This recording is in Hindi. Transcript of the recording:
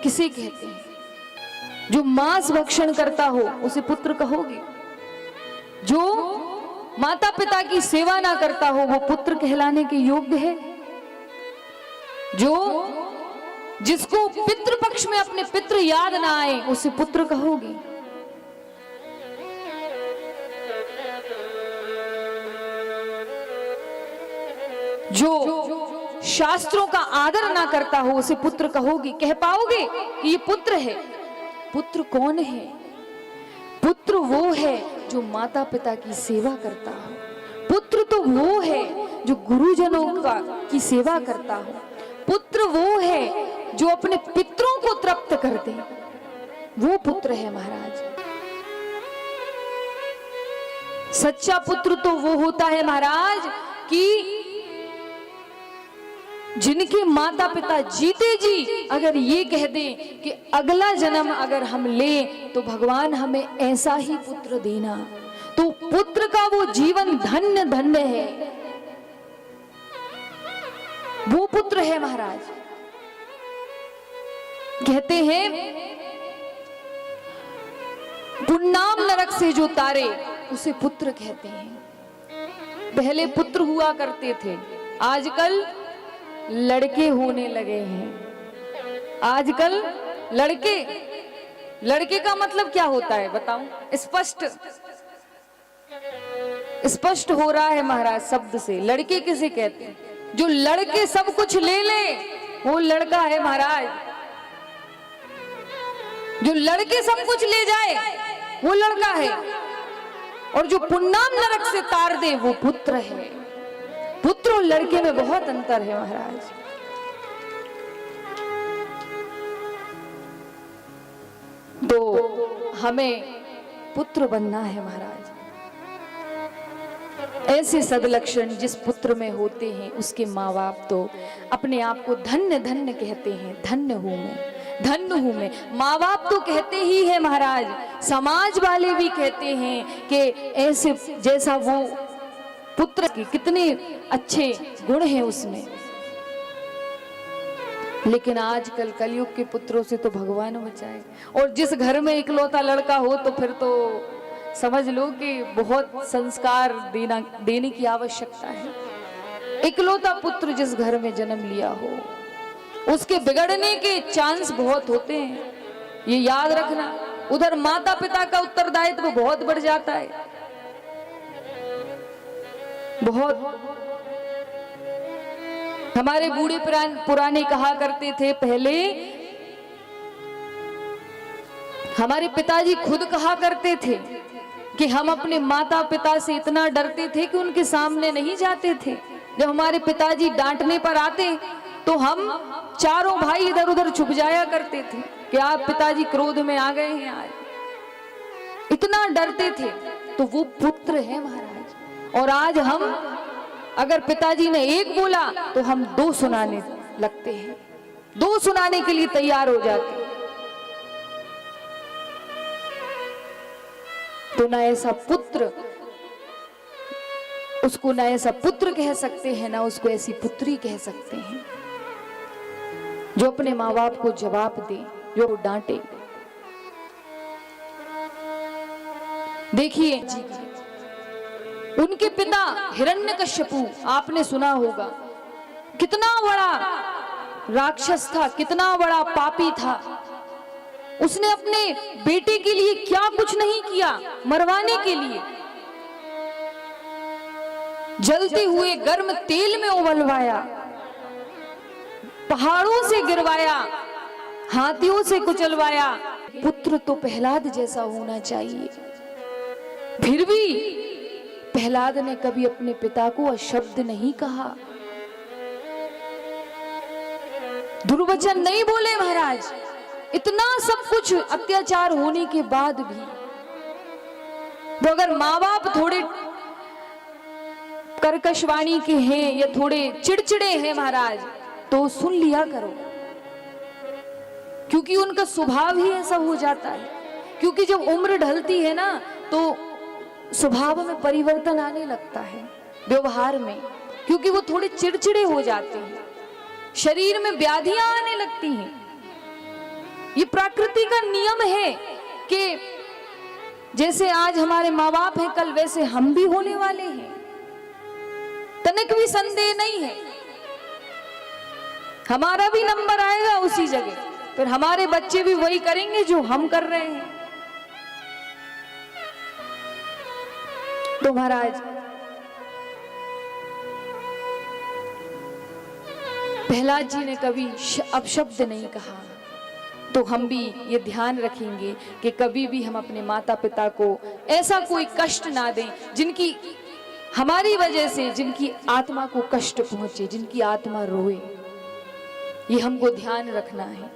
किसे कहते हैं? जो मांस भक्षण करता हो उसे पुत्र कहोगे? जो माता पिता की सेवा ना करता हो वो पुत्र कहलाने के योग्य है? जो जिसको पितृपक्ष में अपने पितृ याद ना आए उसे पुत्र कहोगे? जो शास्त्रों का आदर ना करता हो उसे पुत्र कहोगे? कह पाओगे कि ये पुत्र है? पुत्र कौन है? पुत्र वो है जो माता पिता की सेवा करता हो। पुत्र तो वो है जो गुरुजनों की सेवा करता हो। पुत्र वो है जो अपने पितरों को तृप्त कर दे, वो पुत्र है महाराज। सच्चा पुत्र तो वो होता है महाराज कि जिनके माता पिता जीते जी अगर ये कह दें कि अगला जन्म अगर हम लें तो भगवान हमें ऐसा ही पुत्र देना, तो पुत्र का वो जीवन धन्य धन्य है, वो पुत्र है महाराज। कहते हैं पुन्नाम नरक से जो तारे उसे पुत्र कहते हैं। पहले पुत्र हुआ करते थे, आजकल लड़के होने लगे हैं। आजकल लड़के का मतलब क्या होता है बताऊं? स्पष्ट हो रहा है महाराज शब्द से। लड़के किसे कहते हैं? जो लड़के सब कुछ ले ले वो लड़का है महाराज। जो लड़के सब कुछ ले जाए वो लड़का है, और जो पुन्नाम नरक से तार दे वो पुत्र है। पुत्र और लड़के में बहुत अंतर है महाराज। तो हमें पुत्र बनना है महाराज। ऐसे सदलक्षण जिस पुत्र में होते हैं उसके माँ बाप तो अपने आप को धन्य धन्य कहते हैं। धन्य हूं मैं, धन्य हूं मैं। माँ बाप तो कहते ही है महाराज, समाज वाले भी कहते हैं कि ऐसे जैसा वो पुत्र के कितने अच्छे गुण हैं उसमें। लेकिन आजकल कलयुग के पुत्रों से तो भगवान बचाए। और जिस घर में इकलौता लड़का हो तो फिर तो समझ लो कि बहुत संस्कार देने की आवश्यकता है। इकलौता पुत्र जिस घर में जन्म लिया हो उसके बिगड़ने के चांस बहुत होते हैं, ये याद रखना। उधर माता पिता का उत्तरदायित्व बहुत बढ़ जाता है, बहुत। हमारे बूढ़े पुराने कहा करते थे, पहले हमारे पिताजी खुद कहा करते थे कि हम अपने माता पिता से इतना डरते थे कि उनके सामने नहीं जाते थे। जब हमारे पिताजी डांटने पर आते तो हम चारों भाई इधर उधर छुप जाया करते थे कि आप पिताजी क्रोध में आ गए हैं आज। इतना डरते थे। तो वो पुत्र है महाराज। और आज हम अगर पिताजी ने एक बोला तो हम दो सुनाने लगते हैं, दो सुनाने के लिए तैयार हो जाते हैं। तो ना ऐसा पुत्र, उसको ना ऐसा पुत्र कह सकते हैं, ना उसको ऐसी पुत्री कह सकते हैं जो अपने माँ बाप को जवाब दे, जो डांटे। देखिए उनके पिता हिरण्यकश्यपु, आपने सुना होगा, कितना बड़ा राक्षस था, कितना बड़ा पापी था। उसने अपने बेटे के लिए क्या कुछ नहीं किया, मरवाने के लिए जलते हुए गर्म तेल में उबलवाया, पहाड़ों से गिरवाया, हाथियों से कुचलवाया। पुत्र तो प्रहलाद जैसा होना चाहिए। फिर भी प्रहलाद ने कभी अपने पिता को अशब्द नहीं कहा, दुर्वचन नहीं बोले महाराज। इतना सब कुछ अत्याचार होने के बाद भी तो अगर माँ बाप थोड़े कर्कशवाणी के हैं या थोड़े चिड़चिड़े हैं महाराज तो सुन लिया करो, क्योंकि उनका स्वभाव ही ऐसा हो जाता है। क्योंकि जब उम्र ढलती है ना तो स्वभाव में परिवर्तन आने लगता है, व्यवहार में, क्योंकि वो थोड़े चिड़चिड़े हो जाते हैं, शरीर में व्याधियां आने लगती हैं। ये प्रकृति का नियम है कि जैसे आज हमारे माँ बाप हैं, कल वैसे हम भी होने वाले हैं, तनिक भी संदेह नहीं है। हमारा भी नंबर आएगा उसी जगह, फिर हमारे बच्चे भी वही करेंगे जो हम कर रहे हैं। तो महाराज प्रहलाद जी ने कभी अपशब्द नहीं कहा, तो हम भी ये ध्यान रखेंगे कि कभी भी हम अपने माता पिता को ऐसा कोई कष्ट ना दें जिनकी हमारी वजह से जिनकी आत्मा को कष्ट पहुंचे, जिनकी आत्मा रोए। ये हमको ध्यान रखना है।